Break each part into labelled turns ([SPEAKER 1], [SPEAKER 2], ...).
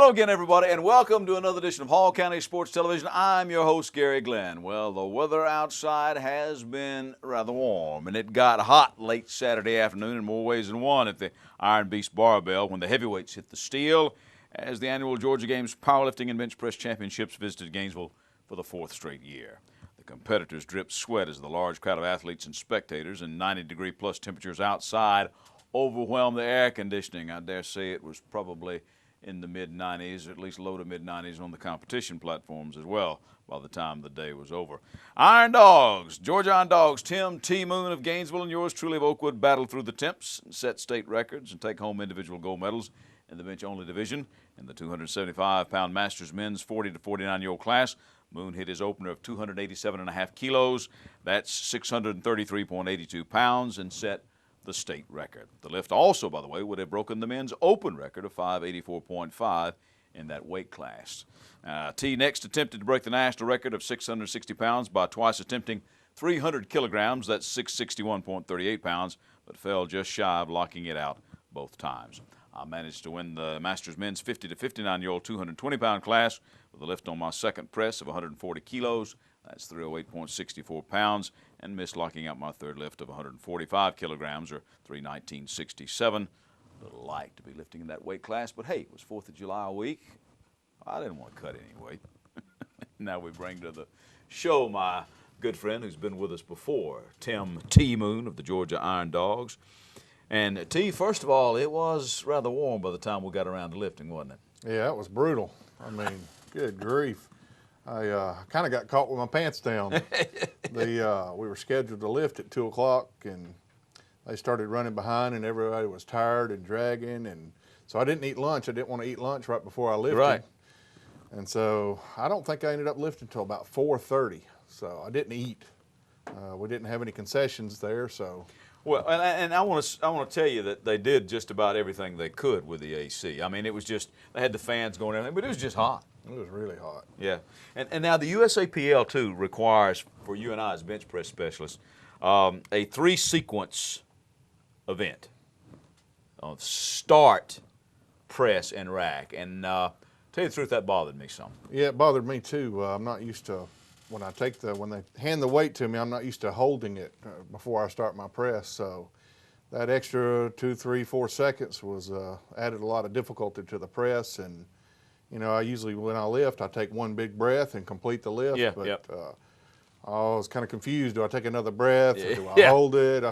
[SPEAKER 1] Hello again, everybody, and welcome to another edition of Hall County Sports Television. I'm your host, Garry Glenn. Well, the weather outside has been rather warm, and it got hot late Saturday afternoon in more ways than one at the Iron Beast Barbell when the heavyweights hit the steel as the annual Georgia Games Powerlifting and Bench Press Championships visited Gainesville for the fourth straight year. The competitors dripped sweat as the large crowd of athletes and spectators in 90-degree-plus temperatures outside overwhelmed the air conditioning. I dare say it was probably in the mid-90s, or at least low to mid-90s on the competition platforms as well by the time the day was over. Iron Dogs, Georgia Iron Dogs, Tim T. Moon of Gainesville and yours truly of Oakwood battled through the temps and set state records and take home individual gold medals in the bench-only division. In the 275-pound Masters men's 40 to 49-year-old class, Moon hit his opener of 287.5 kilos. That's 633.82 pounds and set the state record. The lift also, by the way, would have broken the men's open record of 584.5 in that weight class. T next attempted to break the national record of 660 pounds by twice attempting 300 kilograms, that's 661.38 pounds, but fell just shy of locking it out both times. I managed to win the Masters men's 50 to 59-year-old 220-pound class with a lift on my second press of 140 kilos. That's 308.64 pounds, and missed locking out my third lift of 145 kilograms, or 319.67. A little light to be lifting in that weight class, but hey, it was 4th of July week. I didn't want to cut any weight. Now we bring to the show my good friend who's been with us before, Tim T. Moon of the Georgia Iron Dogs. And T, first of all, it was rather warm by the time we got around to lifting, wasn't it?
[SPEAKER 2] Yeah, it was brutal. I mean, good grief. I kind of got caught with my pants down. We were scheduled to lift at 2 o'clock, and they started running behind, and everybody was tired and dragging. And so I didn't eat lunch. I didn't want to eat lunch right before I lifted.
[SPEAKER 1] Right.
[SPEAKER 2] And so I don't think I ended up lifting until about 4:30. So I didn't eat. We didn't have any concessions there, so.
[SPEAKER 1] Well, and I want to tell you that they did just about everything they could with the AC. I mean, it was just, they had the fans going and everything, but it was just hot.
[SPEAKER 2] It was really hot.
[SPEAKER 1] Yeah. And now the USAPL, too, requires, for you and I as bench press specialists, a 3-sequence event of start, press, and rack. And tell you the truth, that bothered me some.
[SPEAKER 2] Yeah, it bothered me, too. I'm not used to, when they hand the weight to me, I'm not used to holding it before I start my press. So that extra 2, 3, 4 seconds was added a lot of difficulty to the press. And you know, I usually, when I lift, I take one big breath and complete the lift.
[SPEAKER 1] Yeah,
[SPEAKER 2] but
[SPEAKER 1] yep.
[SPEAKER 2] I was kind of confused. Do I take another breath? Or do I hold it?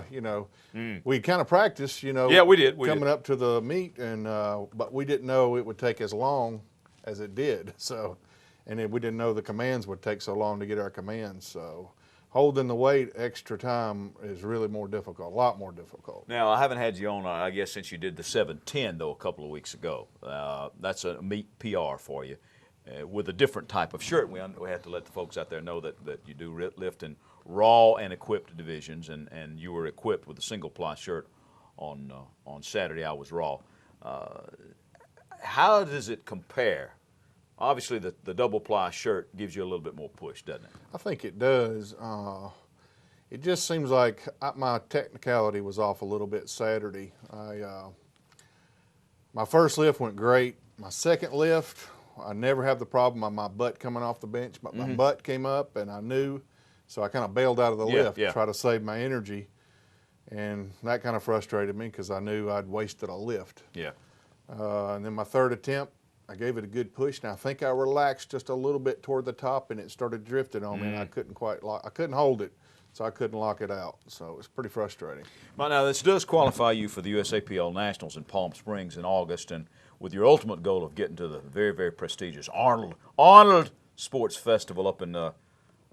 [SPEAKER 2] We kind of practiced,
[SPEAKER 1] Yeah, we did.
[SPEAKER 2] coming up to the meet, and but we didn't know it would take as long as it did. So, and we didn't know the commands would take so long to get our commands. So, holding the weight extra time is really more difficult, a lot more difficult.
[SPEAKER 1] Now, I haven't had you on, I guess, since you did the 710, though, a couple of weeks ago. That's a meet PR for you with a different type of shirt. We have to let the folks out there know that you do lift in raw and equipped divisions, and you were equipped with a single-ply shirt on Saturday. I was raw. How does it compare? Obviously, the double-ply shirt gives you a little bit more push, doesn't it?
[SPEAKER 2] I think it does. It just seems like my technicality was off a little bit Saturday. My first lift went great. My second lift, I never have the problem of my butt coming off the bench, but my butt came up, and I knew, so I kind of bailed out of the lift to try to save my energy, and that kind of frustrated me because I knew I'd wasted a lift.
[SPEAKER 1] Yeah.
[SPEAKER 2] And then my third attempt, I gave it a good push, and I think I relaxed just a little bit toward the top, and it started drifting on me, and I couldn't hold it, so I couldn't lock it out. So it was pretty frustrating.
[SPEAKER 1] Well, now, this does qualify you for the USAPL Nationals in Palm Springs in August, and with your ultimate goal of getting to the very, very prestigious Arnold Sports Festival up in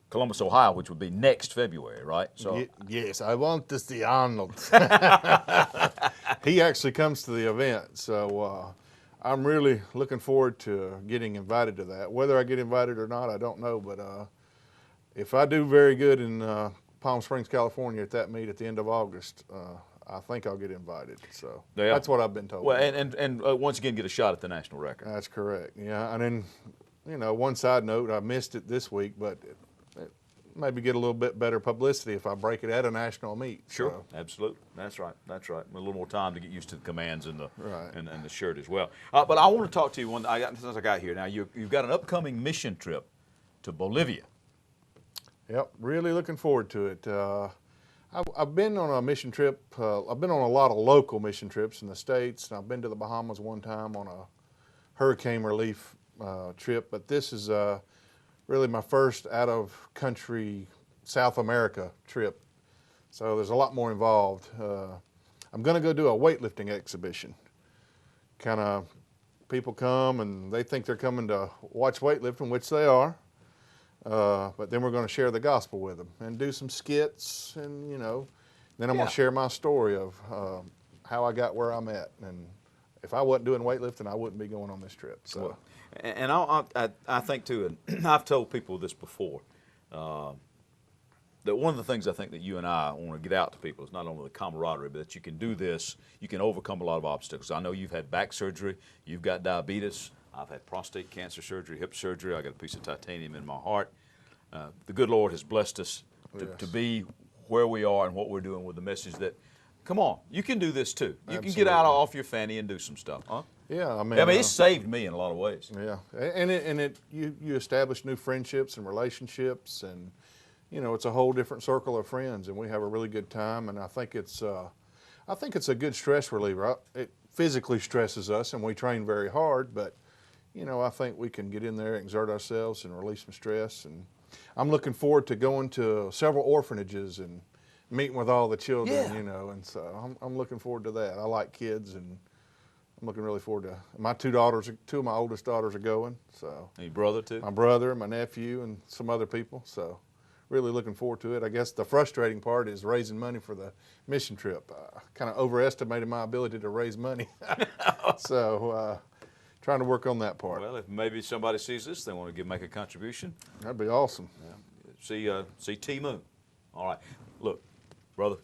[SPEAKER 1] Columbus, Ohio, which would be next February, right? So
[SPEAKER 2] yes, I want to see Arnold. He actually comes to the event, so I'm really looking forward to getting invited to that. Whether I get invited or not, I don't know, but if I do very good in Palm Springs, California at that meet at the end of August, I think I'll get invited. So that's what I've been told.
[SPEAKER 1] Well, and once again, get a shot at the national record.
[SPEAKER 2] That's correct. Yeah, and then, one side note, I missed it this week, but maybe get a little bit better publicity if I break it at a national meet.
[SPEAKER 1] Sure,
[SPEAKER 2] So,
[SPEAKER 1] absolutely. That's right. That's right. A little more time to get used to the commands and the
[SPEAKER 2] Right.
[SPEAKER 1] and the shirt as well. But I want to talk to you since I got here. Now you've got an upcoming mission trip to Bolivia.
[SPEAKER 2] Yep, really looking forward to it. I've been on a mission trip. I've been on a lot of local mission trips in the States, and I've been to the Bahamas one time on a hurricane relief trip. But this is really my first out-of-country South America trip. So there's a lot more involved. I'm going to go do a weightlifting exhibition. Kind of people come and they think they're coming to watch weightlifting, which they are. But then we're going to share the gospel with them and do some skits, and then I'm going to share my story of how I got where I'm at. And if I wasn't doing weightlifting, I wouldn't be going on this trip. So,
[SPEAKER 1] Well, and I think too, and I've told people this before, that one of the things I think that you and I want to get out to people is not only the camaraderie, but that you can do this, you can overcome a lot of obstacles. I know you've had back surgery, you've got diabetes. I've had prostate cancer surgery, hip surgery. I got a piece of titanium in my heart. The good Lord has blessed us to be where we are and what we're doing with the message that, come on, you can do this too. You can get out off your fanny and do some stuff, huh?
[SPEAKER 2] Yeah, I mean,
[SPEAKER 1] it saved me in a lot of ways.
[SPEAKER 2] Yeah, and you establish new friendships and relationships, and it's a whole different circle of friends, and we have a really good time. And I think it's a good stress reliever. It physically stresses us, and we train very hard, but I think we can get in there, exert ourselves, and release some stress. And I'm looking forward to going to several orphanages and meeting with all the children, and so I'm looking forward to that. I like kids, and I'm looking really forward to my two of my oldest daughters are going. So
[SPEAKER 1] And your brother too?
[SPEAKER 2] my brother, my nephew, and some other people. So really looking forward to it. I guess the frustrating part is raising money for the mission trip. I kind of overestimated my ability to raise money. So trying to work on that part.
[SPEAKER 1] Well, if maybe somebody sees this, they want to make a contribution.
[SPEAKER 2] That'd be awesome.
[SPEAKER 1] Yeah. See T Moon. All right. Look, brother,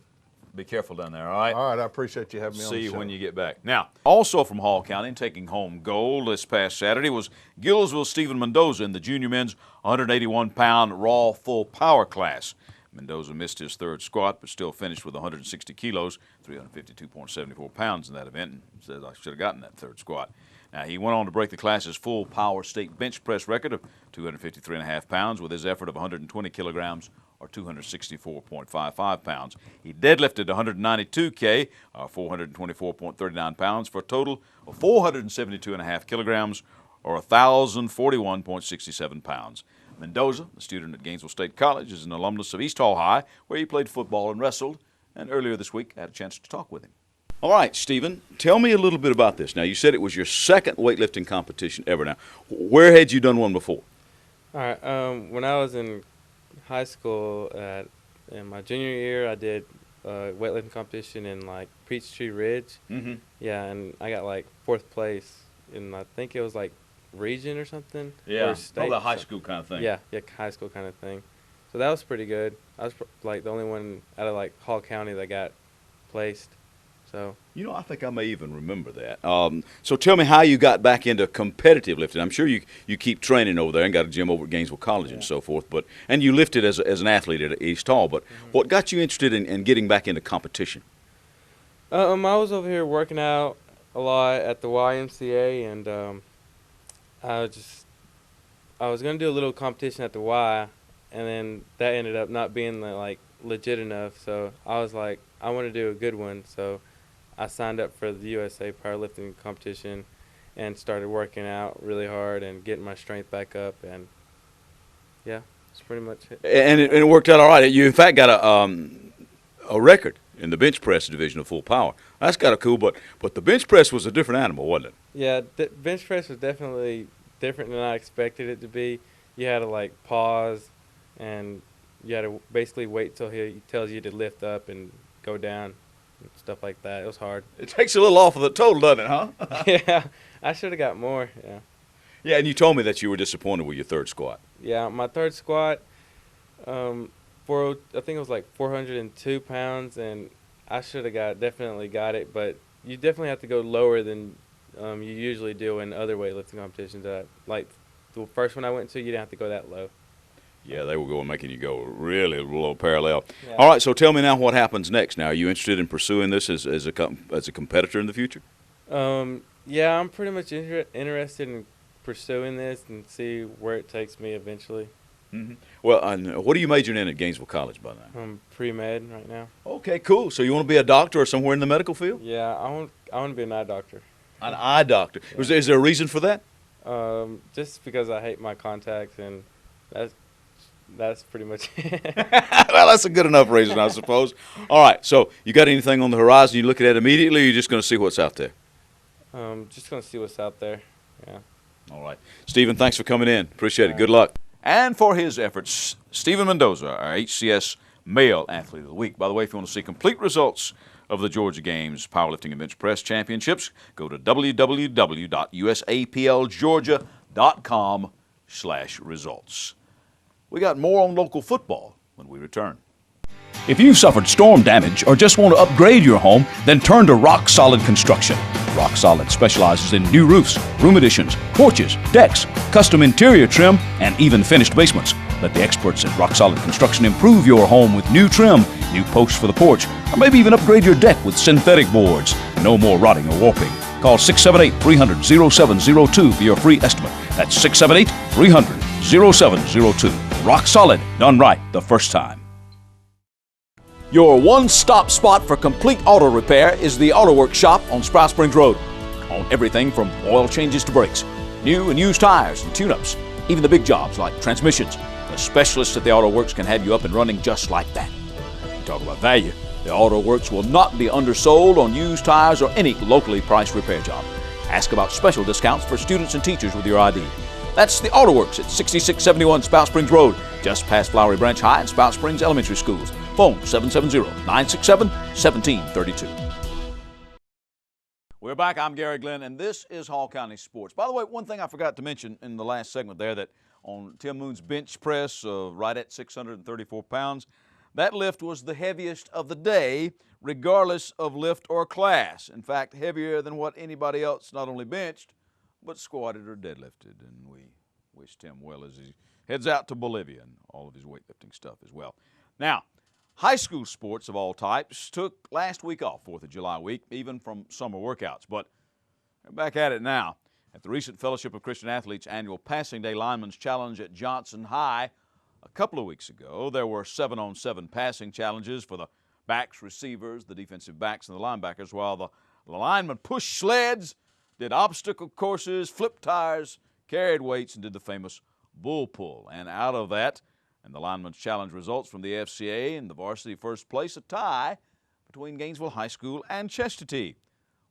[SPEAKER 1] be careful down there, all right?
[SPEAKER 2] All right, I appreciate you having me on the
[SPEAKER 1] See
[SPEAKER 2] show.
[SPEAKER 1] you when you get back. Now, also from Hall County and taking home gold this past Saturday was Gillsville's Stephen Mendoza in the junior men's 181-pound raw full power class. Mendoza missed his third squat, but still finished with 160 kilos, 352.74 pounds in that event, and says, I should have gotten that third squat. Now, he went on to break the class's full power state bench press record of 253.5 pounds with his effort of 120 kilograms or 264.55 pounds. He deadlifted 192K, 424.39 pounds, for a total of 472.5 kilograms or 1,041.67 pounds. Mendoza, a student at Gainesville State College, is an alumnus of East Hall High, where he played football and wrestled, and earlier this week I had a chance to talk with him. All right, Stephen, tell me a little bit about this. Now, you said it was your second weightlifting competition ever. Now, where had you done one before?
[SPEAKER 3] All right, when I was in high school, in my junior year, I did a weightlifting competition in, Peachtree Ridge.
[SPEAKER 1] Mm-hmm.
[SPEAKER 3] Yeah, and I got, 4th place in, I think it was, region or something.
[SPEAKER 1] Yeah,
[SPEAKER 3] or state.
[SPEAKER 1] probably a high school kind of thing.
[SPEAKER 3] Yeah, high school kind of thing. So that was pretty good. I was, the only one out of, Hall County that got placed. So.
[SPEAKER 1] I think I may even remember that. So tell me how you got back into competitive lifting. I'm sure you keep training over there and got a gym over at Gainesville College and so forth. And you lifted as an athlete at East Hall. But what got you interested in getting back into competition?
[SPEAKER 3] I was over here working out a lot at the YMCA, and I was gonna do a little competition at the Y, and then that ended up not being legit enough. So I was like, I want to do a good one. So I signed up for the USA Powerlifting competition and started working out really hard and getting my strength back up, and yeah, that's pretty much it.
[SPEAKER 1] And it worked out all right. You, in fact, got a record in the bench press division of full power. That's kind of cool, but the bench press was a different animal, wasn't it?
[SPEAKER 3] Yeah, bench press was definitely different than I expected it to be. You had to, pause, and you had to basically wait till he tells you to lift up and go down. Stuff like that. It was hard.
[SPEAKER 1] It takes a little off of the total, doesn't it, huh?
[SPEAKER 3] Yeah, I should have got more. Yeah.
[SPEAKER 1] Yeah, and you told me that you were disappointed with your third squat.
[SPEAKER 3] Yeah, my third squat, I think it was 402 pounds, and I should have definitely got it, but you definitely have to go lower than you usually do in other weightlifting competitions. The first one I went to, you didn't have to go that low.
[SPEAKER 1] Yeah, they were going making you go really low parallel.
[SPEAKER 3] Yeah.
[SPEAKER 1] All right, so tell me now what happens next. Now, are you interested in pursuing this as a competitor in the future?
[SPEAKER 3] Yeah, I'm pretty much interested in pursuing this and see where it takes me eventually.
[SPEAKER 1] Mm-hmm. Well, what are you majoring in at Gainesville College by now?
[SPEAKER 3] I'm pre-med right now.
[SPEAKER 1] Okay, cool. So you want to be a doctor or somewhere in the medical field?
[SPEAKER 3] Yeah, I want to be an eye doctor.
[SPEAKER 1] An eye doctor.
[SPEAKER 3] Yeah.
[SPEAKER 1] Is there a reason for that?
[SPEAKER 3] Just because I hate my contacts, and that's pretty much it.
[SPEAKER 1] Well, that's a good enough reason, I suppose. All right, so you got anything on the horizon you look at immediately, or you're just going to see what's out there?
[SPEAKER 3] Just going to see what's out there, yeah.
[SPEAKER 1] All right. Stephen, thanks for coming in. Appreciate it. Good luck. And for his efforts, Stephen Mendoza, our HCS Male Athlete of the Week. By the way, if you want to see complete results of the Georgia Games Powerlifting and Bench Press Championships, go to www.usaplgeorgia.com/results. We got more on local football when we return.
[SPEAKER 4] If you've suffered storm damage or just want to upgrade your home, then turn to Rock Solid Construction. Rock Solid specializes in new roofs, room additions, porches, decks, custom interior trim, and even finished basements. Let the experts at Rock Solid Construction improve your home with new trim, new posts for the porch, or maybe even upgrade your deck with synthetic boards. No more rotting or warping. Call 678-300-0702 for your free estimate. That's 678-300-0702. Rock Solid, done right the first time.
[SPEAKER 1] Your one-stop spot for complete auto repair is the Auto Works shop on Sprout Springs Road. On everything from oil changes to brakes, new and used tires and tune-ups, even the big jobs like transmissions. The specialists at the Auto Works can have you up and running just like that. You talk about value. The Auto Works will not be undersold on used tires or any locally priced repair job. Ask about special discounts for students and teachers with your ID. That's the Auto Works at 6671 Spout Springs Road, just past Flowery Branch High and Spout Springs Elementary Schools. Phone 770-967-1732. We're back. I'm Garry Glenn, and this is Hall County Sports. By the way, one thing I forgot to mention in the last segment there, that on Tim Moon's bench press, right at 634 pounds, that lift was the heaviest of the day, regardless of lift or class. In fact, heavier than what anybody else not only benched, but squatted or deadlifted. And we wish Tim well as he heads out to Bolivia and all of his weightlifting stuff as well. Now, high school sports of all types took last week off, 4th of July week, even from summer workouts. But they're back at it now. At the recent Fellowship of Christian Athletes annual Passing Day Linemen's Challenge at Johnson High a couple of weeks ago, there were 7-on-7 passing challenges for the backs, receivers, the defensive backs, and the linebackers, while the linemen pushed sleds, did obstacle courses, flipped tires, carried weights, and did the famous bull pull. And out of that, and the Lineman's Challenge results from the FCA and the varsity first place, a tie between Gainesville High School and Chestatee.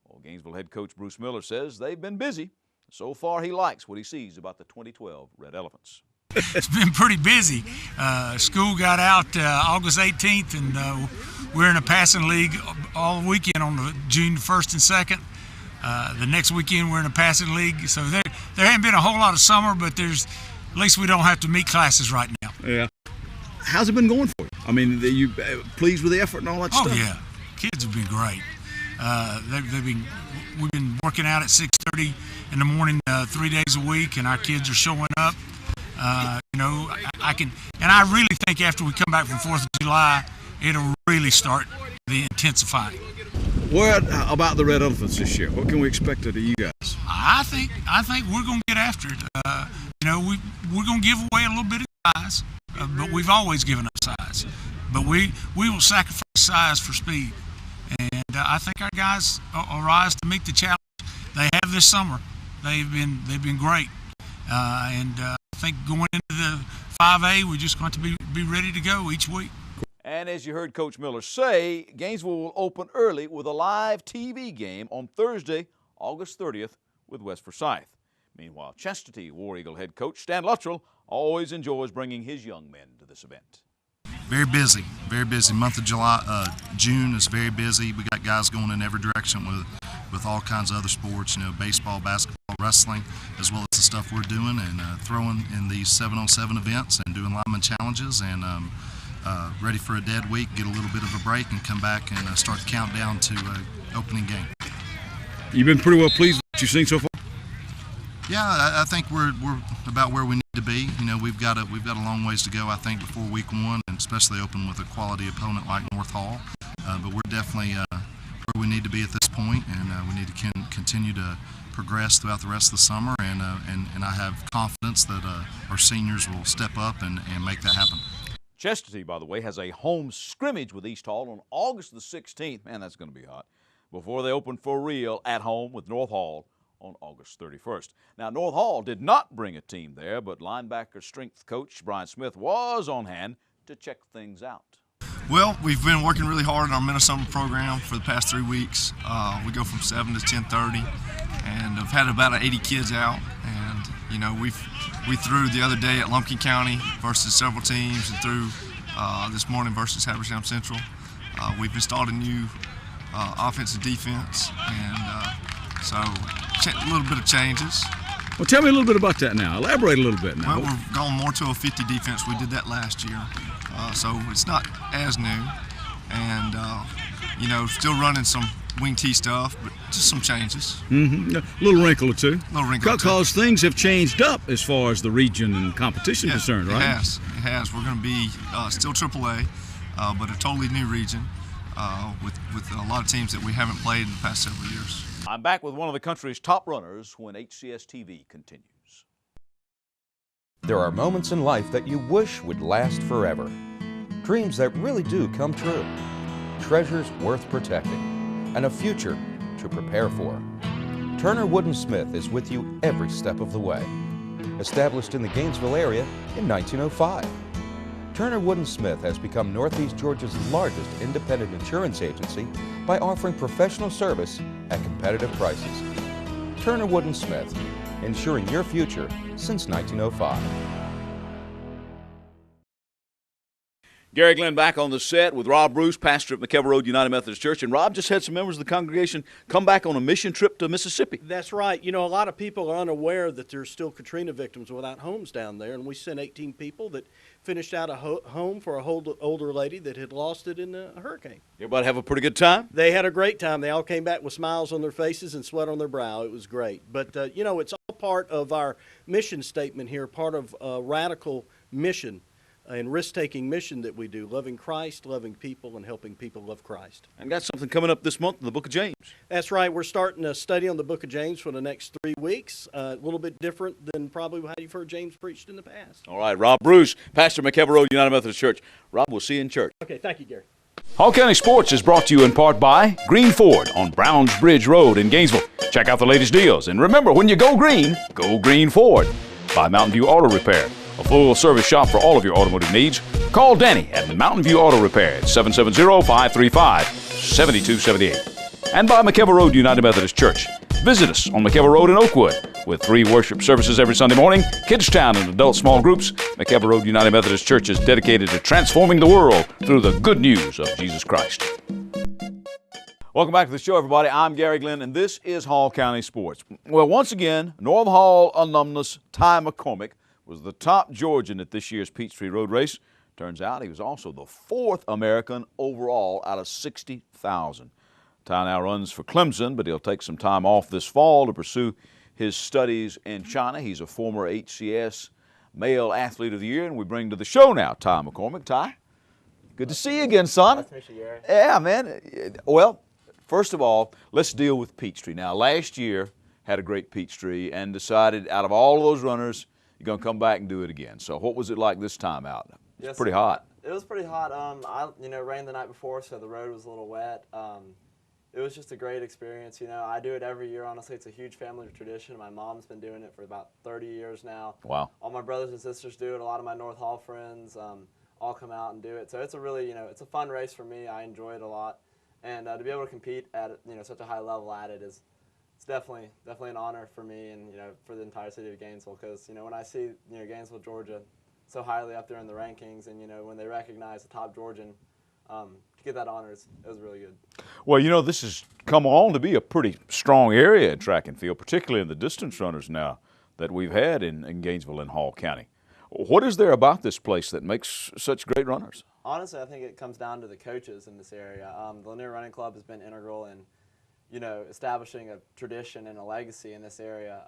[SPEAKER 1] Well, Gainesville head coach Bruce Miller says they've been busy. So far, he likes what he sees about the 2012 Red Elephants.
[SPEAKER 5] It's been pretty busy. School got out August 18th, and we're in a passing league all weekend on the June 1st and 2nd. The next weekend we're in a passing league. So there hasn't been a whole lot of summer, but at least we don't have to meet classes right now.
[SPEAKER 4] Yeah. How's it been going for you? I mean, are you pleased with the effort and all that stuff?
[SPEAKER 5] Oh yeah, kids have been great. We've been working out at 6:30 in the morning 3 days a week, and our kids are showing up. I really think after we come back from 4th of July, it'll really start the intensifying.
[SPEAKER 4] What about the Red Elephants this year? What can we expect of you guys?
[SPEAKER 5] I think we're going to get after it. We're going to give away a little bit of size, but we've always given up size. But we will sacrifice size for speed, and I think our guys will rise to meet the challenge they have this summer. They've been great, and I think going into the 5A, we're just going to be ready to go each week.
[SPEAKER 1] And as you heard Coach Miller say, Gainesville will open early with a live TV game on Thursday, August 30th with West Forsyth. Meanwhile, Chestatee War Eagle head coach Stan Luttrell always enjoys bringing his young men to this event.
[SPEAKER 6] Very busy, very busy. Month of June is very busy. We got guys going in every direction with all kinds of other sports, baseball, basketball, wrestling, as well as the stuff we're doing, and throwing in these 7-on-7 events and doing lineman challenges, and ready for a dead week, get a little bit of a break, and come back and start the countdown to opening game.
[SPEAKER 4] You've been pretty well pleased with what you've seen so far?
[SPEAKER 6] Yeah, I think we're about where we need to be. You know, we've got a long ways to go, I think, before week 1, and especially open with a quality opponent like North Hall. But we're definitely where we need to be at this point, and we need to continue to progress throughout the rest of the summer. And I have confidence that our seniors will step up and make that happen.
[SPEAKER 1] Chestatee, by the way, has a home scrimmage with East Hall on August the 16th. Man, that's going to be hot. Before they open for real at home with North Hall on August 31st. Now, North Hall did not bring a team there, but linebacker strength coach Brian Smith was on hand to check things out.
[SPEAKER 7] Well, we've been working really hard on our Minnesota program for the past 3 weeks. We go from 7 to 10:30, and I've had about 80 kids out. And you know, we threw the other day at Lumpkin County versus several teams, and threw this morning versus Habersham Central. We've installed a new offensive defense, and so a little bit of changes.
[SPEAKER 4] Well, tell me a little bit about that now. Elaborate a little bit now.
[SPEAKER 7] Well, we're going more to a 50 defense. We did that last year, so it's not as new. And, you know, still running some wing T stuff, but just some changes.
[SPEAKER 4] Mm-hmm. A little wrinkle or two.
[SPEAKER 7] A little wrinkle or two.
[SPEAKER 4] Because things have changed up as far as the region and competition is concerned, right?
[SPEAKER 7] It has. We're going to be still AAA, but a totally new region with a lot of teams that we haven't played in the past several years.
[SPEAKER 1] I'm back with one of the country's top runners when HCS-TV continues.
[SPEAKER 8] There are moments in life that you wish would last forever. Dreams that really do come true. Treasures worth protecting. And a future to prepare for. Turner Wood & Smith is with you every step of the way. Established in the Gainesville area in 1905. Turner Wood & Smith has become Northeast Georgia's largest independent insurance agency by offering professional service at competitive prices. Turner Wood & Smith, insuring your future since 1905.
[SPEAKER 1] Garry Glenn back on the set with Rob Bruce, pastor at McKelvey Road United Methodist Church. And Rob just had some members of the congregation come back on a mission trip to Mississippi.
[SPEAKER 9] That's right. You know, a lot of people are unaware that there's still Katrina victims without homes down there. And we sent 18 people that finished out a home for a older lady that had lost it in a hurricane.
[SPEAKER 1] Everybody have a pretty good time?
[SPEAKER 9] They had a great time. They all came back with smiles on their faces and sweat on their brow. It was great. But, you know, it's all part of our mission statement here, part of a radical mission and risk-taking mission that we do, loving Christ, loving people, and helping people love Christ.
[SPEAKER 1] And got something coming up this month in the book of James.
[SPEAKER 9] That's right. We're starting a study on the book of James for the next 3 weeks. A little bit different than probably how you've heard James preached in the past.
[SPEAKER 1] All right, Rob Bruce, pastor at McKelvey Road United Methodist Church. Rob, we'll see you in church.
[SPEAKER 9] Okay, thank you, Gary.
[SPEAKER 4] Hall County Sports is brought to you in part by Green Ford on Browns Bridge Road in Gainesville. Check out the latest deals. And remember, when you go Green Ford. By Mountain View Auto Repair, a full-service shop for all of your automotive needs. Call Danny at Mountain View Auto Repair at 770-535-7278. And by McKelvey Road United Methodist Church. Visit us on McKelvey Road in Oakwood with 3 worship services every Sunday morning, Kids Town and adult small groups. McKelvey Road United Methodist Church is dedicated to transforming the world through the good news of Jesus Christ.
[SPEAKER 1] Welcome back to the show, everybody. I'm Garry Glenn, and this is Hall County Sports. Well, once again, North Hall alumnus Ty McCormack was the top Georgian at this year's Peachtree Road Race. Turns out he was also the 4th American overall out of 60,000. Ty now runs for Clemson, but he'll take some time off this fall to pursue his studies in China. He's a former HCS Male Athlete of the Year, and we bring to the show now Ty McCormack. Ty, good to see you again, son.
[SPEAKER 10] Nice to meet you, Garry.
[SPEAKER 1] Yeah, man. Well, first of all, let's deal with Peachtree. Now, last year had a great Peachtree and decided out of all of those runners, you're going to come back and do it again. So what was it like this time out? It's pretty hot.
[SPEAKER 10] It was pretty hot. I rained the night before, so the road was a little wet. It was just a great experience. You know, I do it every year. Honestly, it's a huge family tradition. My mom's been doing it for about 30 years now.
[SPEAKER 1] Wow.
[SPEAKER 10] All my brothers and sisters do it. A lot of my North Hall friends all come out and do it. So it's a really, it's a fun race for me. I enjoy it a lot. And to be able to compete at such a high level at it it's definitely an honor for me and for the entire city of Gainesville, because when I see Gainesville, Georgia, so highly up there in the rankings, and when they recognize the top Georgian, to get that honor, it was really good.
[SPEAKER 1] Well, this has come on to be a pretty strong area in track and field, particularly in the distance runners now that we've had in Gainesville and Hall County. What is there about this place that makes such great runners?
[SPEAKER 10] Honestly, I think it comes down to the coaches in this area. The Lanier Running Club has been integral in, establishing a tradition and a legacy in this area.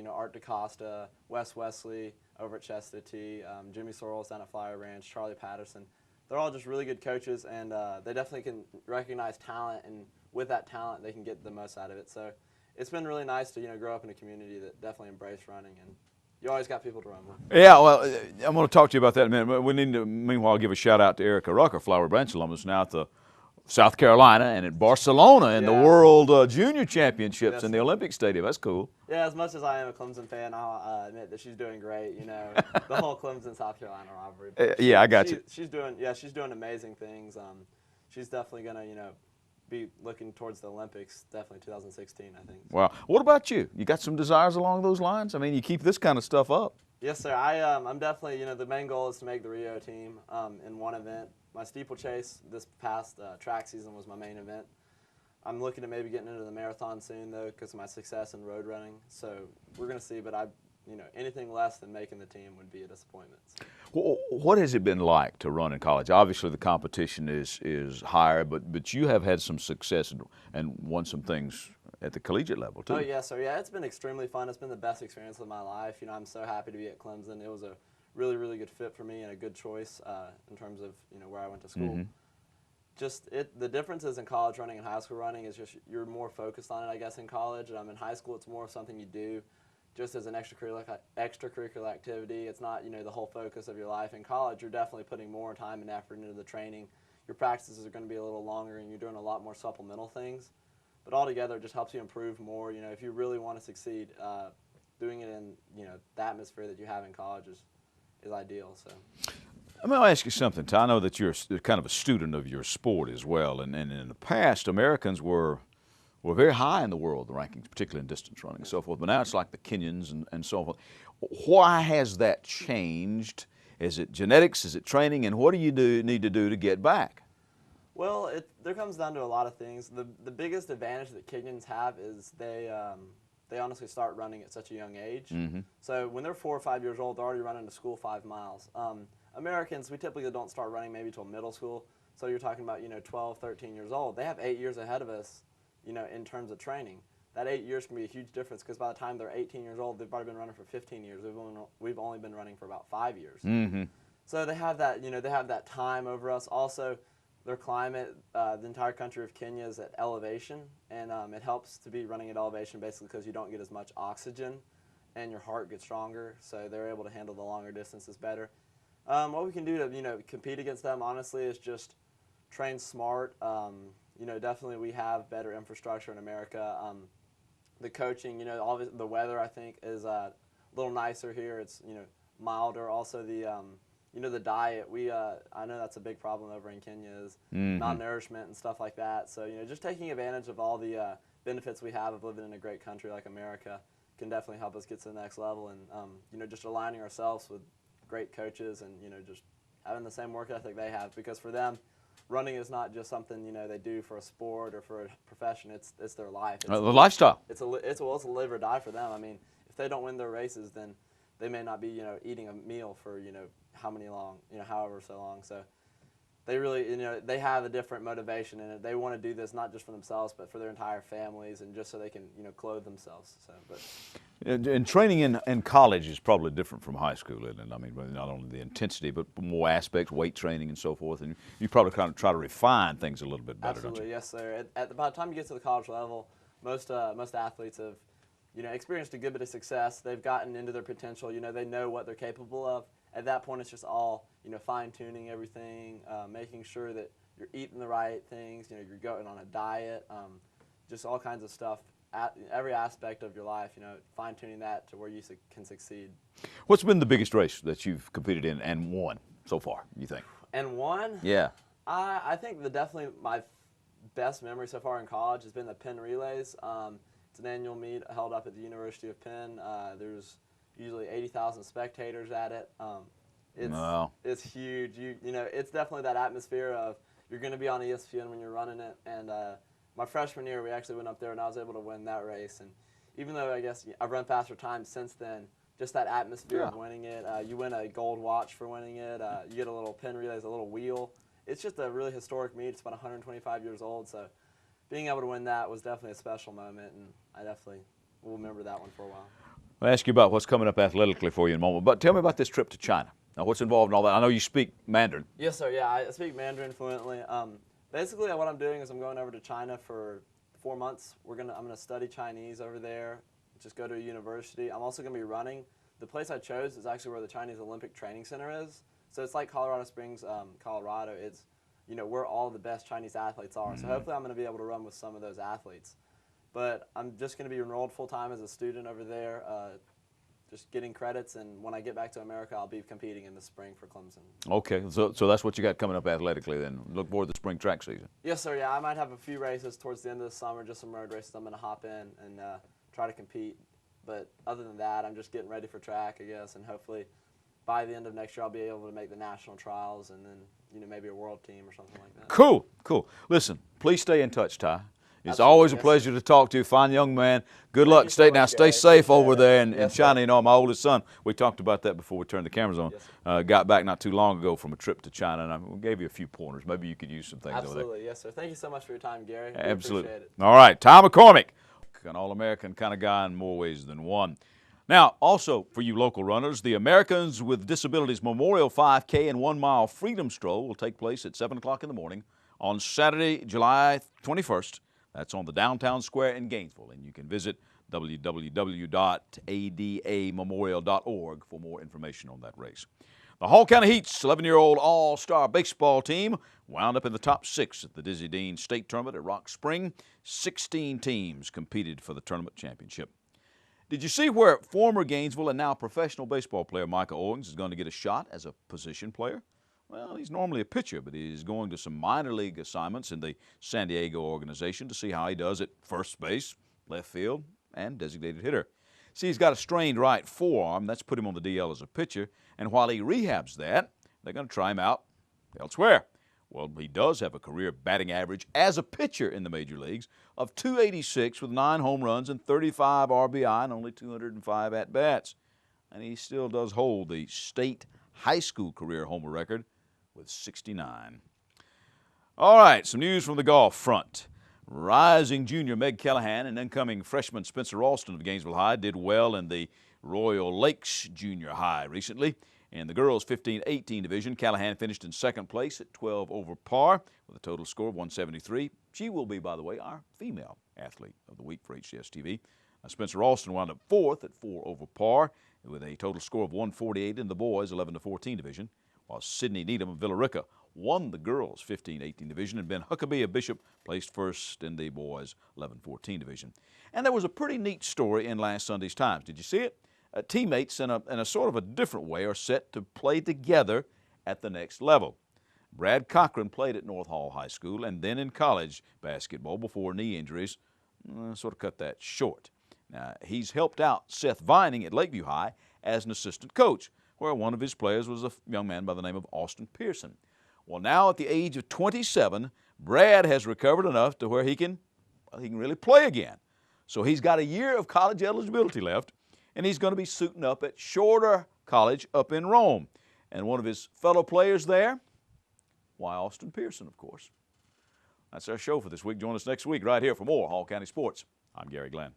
[SPEAKER 10] Art DaCosta, Wes Wesley over at Chestatee, Jimmy Sorrells down at Flyer Ranch, Charlie Patterson. They're all just really good coaches, and they definitely can recognize talent, and with that talent, they can get the most out of it. So it's been really nice to grow up in a community that definitely embraced running, and you always got people to run with.
[SPEAKER 1] Yeah, well, I'm going to talk to you about that in a minute. We need to, meanwhile, give a shout-out to Erica Rucker, Flowery Branch alumnus, now at the South Carolina and at Barcelona in the World Junior Championships in the Olympic Stadium. That's cool.
[SPEAKER 10] Yeah, as much as I am a Clemson fan, I'll admit that she's doing great. The whole Clemson-South Carolina rivalry.
[SPEAKER 1] Yeah, I got you.
[SPEAKER 10] She's doing amazing things. She's definitely going to, be looking towards the Olympics, definitely 2016, I think.
[SPEAKER 1] Wow. What about you? You got some desires along those lines? I mean, you keep this kind of stuff up.
[SPEAKER 10] Yes, sir. I'm definitely, the main goal is to make the Rio team in one event. My steeplechase this past track season was my main event. I'm looking at maybe getting into the marathon soon, though, because of my success in road running. So we're going to see, but anything less than making the team would be a disappointment.
[SPEAKER 1] Well, what has it been like to run in college? Obviously, the competition is higher, but you have had some success and won some things at the collegiate level, too.
[SPEAKER 10] Oh, yes, sir. Yeah, it's been extremely fun. It's been the best experience of my life. I'm so happy to be at Clemson. It was a really, really good fit for me and a good choice in terms of, where I went to school.
[SPEAKER 1] Mm-hmm.
[SPEAKER 10] The differences in college running and high school running is just you're more focused on it, I guess, in college. In high school, it's more of something you do just as an extracurricular activity. It's not, the whole focus of your life. In college, you're definitely putting more time and effort into the training. Your practices are going to be a little longer, and you're doing a lot more supplemental things. But altogether, it just helps you improve more. If you really want to succeed, doing it in, the atmosphere that you have in college is ideal. So.
[SPEAKER 1] I'm going to ask you something, Ty. I know that you're kind of a student of your sport as well, and in the past, Americans were very high in the world, the rankings, particularly in distance running and so forth. But now it's like the Kenyans and so forth. Why has that changed? Is it genetics? Is it training? And what do you need to do to get back?
[SPEAKER 10] Well, there comes down to a lot of things. The biggest advantage that Kenyans have is they honestly start running at such a young age.
[SPEAKER 1] Mm-hmm.
[SPEAKER 10] So when they're 4 or 5 years old, they're already running to school 5 miles. Americans, we typically don't start running maybe till middle school. So you're talking about 12, 13 years old. They have 8 years ahead of us. In terms of training. That 8 years can be a huge difference because by the time they're 18 years old, they've already been running for 15 years. We've only been running for about 5 years.
[SPEAKER 1] Mm-hmm.
[SPEAKER 10] So they have that, they have that time over us. Also, their climate, the entire country of Kenya is at elevation, and it helps to be running at elevation basically because you don't get as much oxygen, and your heart gets stronger. So they're able to handle the longer distances better. What we can do to compete against them, honestly, is just train smart. Definitely we have better infrastructure in America. The coaching, the weather I think is a little nicer here. It's milder. Also the diet. I know that's a big problem over in Kenya is malnourishment and stuff like that. So just taking advantage of all the benefits we have of living in a great country like America can definitely help us get to the next level. And just aligning ourselves with great coaches and just having the same work ethic they have, because for them, running is not just something they do for a sport or for a profession. It's their life. It's
[SPEAKER 1] the lifestyle.
[SPEAKER 10] It's a live or die for them. I mean, if they don't win their races, then they may not be eating a meal for however so long. So they really they have a different motivation in it. They want to do this not just for themselves, but for their entire families and just so they can clothe themselves. So, but.
[SPEAKER 1] And training in college is probably different from high school, isn't it? I mean, not only the intensity, but more aspects, weight training and so forth. And you probably kind of try to refine things a little bit better,
[SPEAKER 10] Absolutely,
[SPEAKER 1] don't you?
[SPEAKER 10] yes, sir. By the time you get to the college level, most athletes have, experienced a good bit of success. They've gotten into their potential. They know what they're capable of. At that point, it's just all, fine-tuning everything, making sure that you're eating the right things. You're going on a diet, just all kinds of stuff. Every aspect of your life, fine-tuning that to where you can succeed.
[SPEAKER 1] What's been the biggest race that you've competed in and won so far, you think?
[SPEAKER 10] And won?
[SPEAKER 1] Yeah.
[SPEAKER 10] I think definitely my best memory so far in college has been the Penn Relays. It's an annual meet held up at the University of Penn. There's usually 80,000 spectators at it. It's huge. It's definitely that atmosphere of you're going to be on ESPN when you're running it. And my freshman year, we actually went up there, and I was able to win that race. And even though I guess I've run faster times since then, just that atmosphere of winning it. You win a gold watch for winning it. You get a little Penn Relays, a little wheel. It's just a really historic meet. It's about 125 years old, so being able to win that was definitely a special moment, and I definitely will remember that one for a while.
[SPEAKER 1] I'll ask you about what's coming up athletically for you in a moment, but tell me about this trip to China. Now, what's involved in all that? I know you speak Mandarin.
[SPEAKER 10] Yes, sir. Yeah, I speak Mandarin fluently. Basically, what I'm doing is I'm going over to China for 4 months. I'm gonna study Chinese over there, just go to a university. I'm also gonna be running. The place I chose is actually where the Chinese Olympic Training Center is. So it's like Colorado Springs, Colorado. It's, you know, where all the best Chinese athletes are. So hopefully I'm gonna be able to run with some of those athletes. But I'm just gonna be enrolled full-time as a student over there, just getting credits, and when I get back to America, I'll be competing in the spring for Clemson.
[SPEAKER 1] Okay, so that's what you got coming up athletically then. Look forward to the spring track season.
[SPEAKER 10] Yes, sir. Yeah, I might have a few races towards the end of the summer, just some road races I'm going to hop in and try to compete. But other than that, I'm just getting ready for track, I guess, and hopefully by the end of next year, I'll be able to make the national trials and then, you know, maybe a world team or something like that.
[SPEAKER 1] Cool, cool. Listen, please stay in touch, Ty. It's
[SPEAKER 10] Absolutely,
[SPEAKER 1] always a
[SPEAKER 10] yes,
[SPEAKER 1] pleasure to talk to you. Fine young man. Good luck.
[SPEAKER 10] you so much,
[SPEAKER 1] Stay
[SPEAKER 10] Gary.
[SPEAKER 1] safe
[SPEAKER 10] Appreciate
[SPEAKER 1] over
[SPEAKER 10] it.
[SPEAKER 1] there in
[SPEAKER 10] Yes,
[SPEAKER 1] China.
[SPEAKER 10] sir.
[SPEAKER 1] You know, my oldest son, we talked about that before we turned the cameras on.
[SPEAKER 10] Yes,
[SPEAKER 1] Got back not too long ago from a trip to China, and I gave you a few pointers. Maybe you could use some things over there.
[SPEAKER 10] Absolutely, yes, sir. Thank you so much for your time, Gary. We
[SPEAKER 1] Absolutely.
[SPEAKER 10] appreciate it.
[SPEAKER 1] All right, Ty McCormack, an All-American kind of guy in more ways than one. Now, also for you local runners, the Americans with Disabilities Memorial 5K and 1 mile Freedom Stroll will take place at 7 o'clock in the morning on Saturday, July 21st. That's on the downtown square in Gainesville, and you can visit www.adamemorial.org for more information on that race. The Hall County Heat's 11-year-old all-star baseball team wound up in the top 6 at the Dizzy Dean State Tournament at Rock Spring. 16 teams competed for the tournament championship. Did you see where former Gainesville and now professional baseball player Micah Owings is going to get a shot as a position player? Well, he's normally a pitcher, but he's going to some minor league assignments in the San Diego organization to see how he does at first base, left field, and designated hitter. See, he's got a strained right forearm. That's put him on the DL as a pitcher. And while he rehabs that, they're going to try him out elsewhere. Well, he does have a career batting average as a pitcher in the major leagues of .286 with 9 home runs and 35 RBI and only 205 at-bats. And he still does hold the state high school career homer record with 69. All right, some news from the golf front. Rising junior Meg Callahan and incoming freshman Spencer Alston of Gainesville High did well in the Royal Lakes Junior High recently. In the girls' 15-18 division, Callahan finished in second place at 12 over par with a total score of 173. She will be, by the way, our female athlete of the week for HCS-TV. Spencer Alston wound up fourth at 4 over par with a total score of 148 in the boys' 11-14 division, while Sydney Needham of Villarica won the girls' 15-18 division, and Ben Huckabee of Bishop placed first in the boys' 11-14 division. And there was a pretty neat story in last Sunday's Times. Did you see it? Teammates in a sort of a different way are set to play together at the next level. Brad Cochran played at North Hall High School and then in college basketball before knee injuries sort of cut that short. Now, he's helped out Seth Vining at Lakeview High as an assistant coach, where one of his players was a young man by the name of Austin Pearson. Well, now at the age of 27, Brad has recovered enough to where he can really play again. So he's got a year of college eligibility left, and he's going to be suiting up at Shorter College up in Rome. And one of his fellow players there, why, Austin Pearson, of course. That's our show for this week. Join us next week right here for more Hall County Sports. I'm Garry Glenn.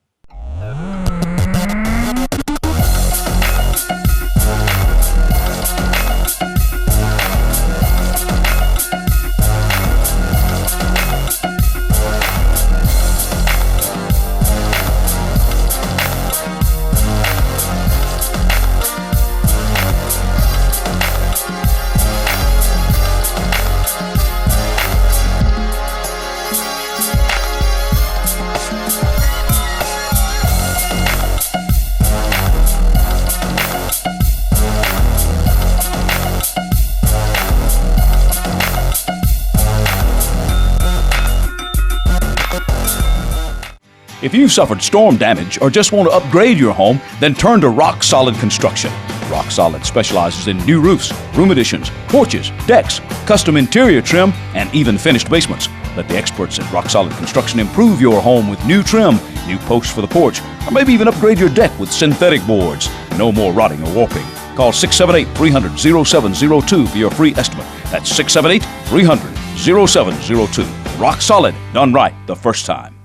[SPEAKER 4] If you've suffered storm damage or just want to upgrade your home, then turn to Rock Solid Construction. Rock Solid specializes in new roofs, room additions, porches, decks, custom interior trim, and even finished basements. Let the experts at Rock Solid Construction improve your home with new trim, new posts for the porch, or maybe even upgrade your deck with synthetic boards. No more rotting or warping. Call 678-300-0702 for your free estimate. That's 678-300-0702. Rock solid, done right the first time.